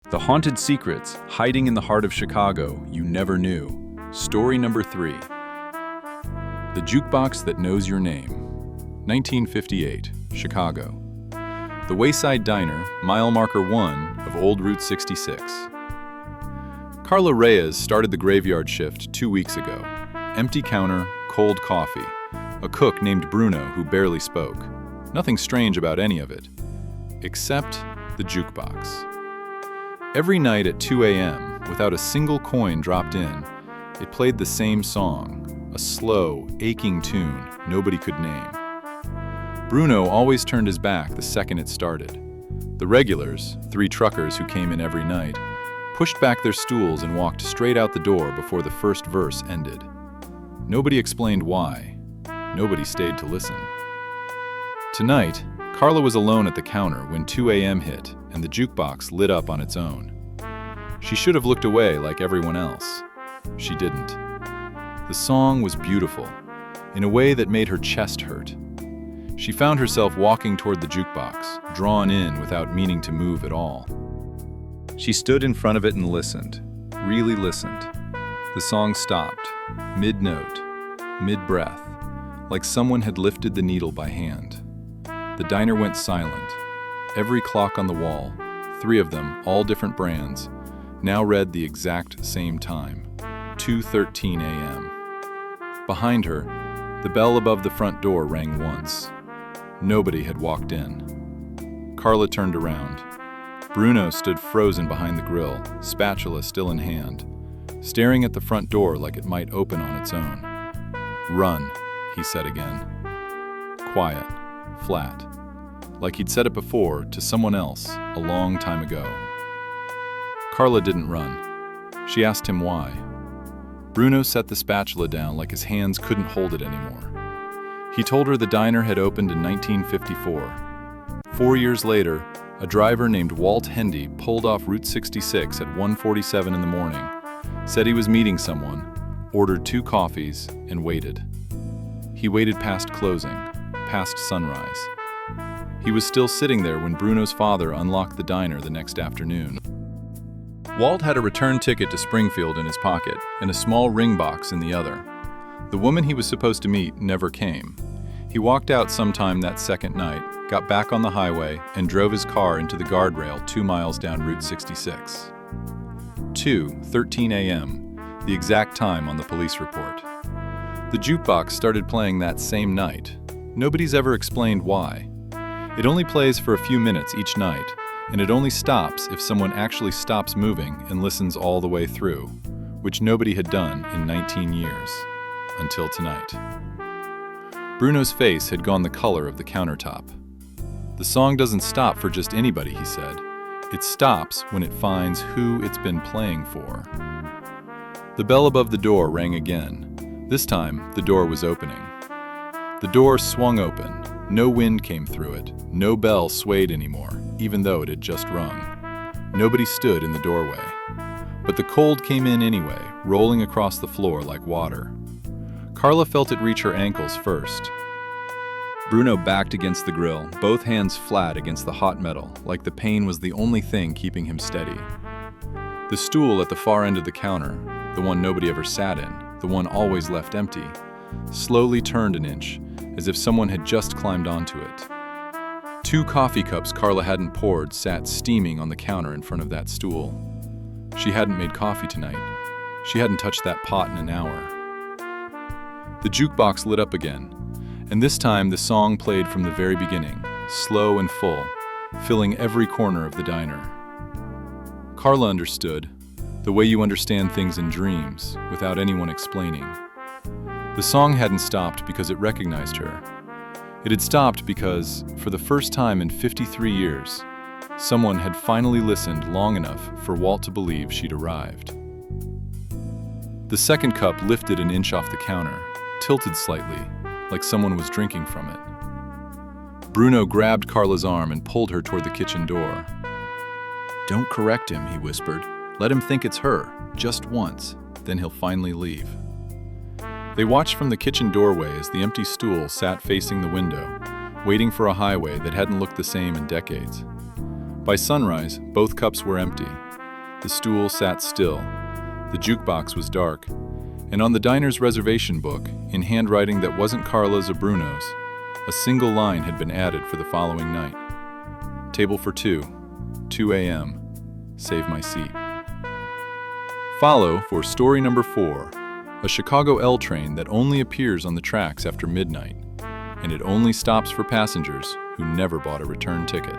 The haunted secrets hiding in the heart of Chicago you never knew. Story number 3. The Jukebox That Knows Your Name. 1958, Chicago. The Wayside Diner, mile marker 1 of Old Route 66. Carla Reyes started the graveyard shift 2 weeks ago. Empty counter, cold coffee. A cook named Bruno who barely spoke. Nothing strange about any of it. Except the jukebox. Every night at 2 a.m., without a single coin dropped in, it played the same song, a slow, aching tune nobody could name. Bruno always turned his back the second it started. The regulars, 3 truckers who came in every night, pushed back their stools and walked straight out the door before the first verse ended. Nobody explained why. Nobody stayed to listen. Tonight, Carla was alone at the counter when 2 a.m. hit and the jukebox lit up on its own. She should have looked away like everyone else. She didn't. The song was beautiful, in a way that made her chest hurt. She found herself walking toward the jukebox, drawn in without meaning to move at all. She stood in front of it and listened, really listened. The song stopped, mid-note, mid-breath, like someone had lifted the needle by hand. The diner went silent. Every clock on the wall, 3 of them, all different brands, now read the exact same time, 2:13 a.m. Behind her, the bell above the front door rang once. Nobody had walked in. Carla turned around. Bruno stood frozen behind the grill, spatula still in hand, staring at the front door like it might open on its own. "Run," he said again. Quiet, flat, like he'd said it before to someone else a long time ago. Carla didn't run. She asked him why. Bruno set the spatula down like his hands couldn't hold it anymore. He told her the diner had opened in 1954. 4 years later, a driver named Walt Hendy pulled off Route 66 at 1:47 in the morning, said he was meeting someone, ordered 2 coffees, and waited. He waited past closing, past sunrise. He was still sitting there when Bruno's father unlocked the diner the next afternoon. Walt had a return ticket to Springfield in his pocket and a small ring box in the other. The woman he was supposed to meet never came. He walked out sometime that second night, got back on the highway, and drove his car into the guardrail 2 miles down Route 66. 2:13 a.m., the exact time on the police report. The jukebox started playing that same night. Nobody's ever explained why. It only plays for a few minutes each night, and it only stops if someone actually stops moving and listens all the way through, which nobody had done in 19 years, until tonight. Bruno's face had gone the color of the countertop. The song doesn't stop for just anybody, he said. It stops when it finds who it's been playing for. The bell above the door rang again. This time, the door was opening. The door swung open. No wind came through it. No bell swayed anymore, even though it had just rung. Nobody stood in the doorway. But the cold came in anyway, rolling across the floor like water. Carla felt it reach her ankles first. Bruno backed against the grill, both hands flat against the hot metal, like the pain was the only thing keeping him steady. The stool at the far end of the counter, the one nobody ever sat in, the one always left empty, slowly turned an inch, as if someone had just climbed onto it. 2 coffee cups Carla hadn't poured sat steaming on the counter in front of that stool. She hadn't made coffee tonight. She hadn't touched that pot in an hour. The jukebox lit up again, and this time the song played from the very beginning, slow and full, filling every corner of the diner. Carla understood, the way you understand things in dreams, without anyone explaining. The song hadn't stopped because it recognized her. It had stopped because, for the first time in 53 years, someone had finally listened long enough for Walt to believe she'd arrived. The second cup lifted an inch off the counter, tilted slightly, like someone was drinking from it. Bruno grabbed Carla's arm and pulled her toward the kitchen door. "Don't correct him," he whispered. "Let him think it's her, just once, then he'll finally leave." They watched from the kitchen doorway as the empty stool sat facing the window, waiting for a highway that hadn't looked the same in decades. By sunrise, both cups were empty, The stool sat still. The jukebox was dark. And on the diner's reservation book, in handwriting that wasn't Carla's or Bruno's, a single line had been added for the following night. Table for two, 2 a.m. Save my seat. Follow for story number 4, a Chicago L train that only appears on the tracks after midnight, and it only stops for passengers who never bought a return ticket.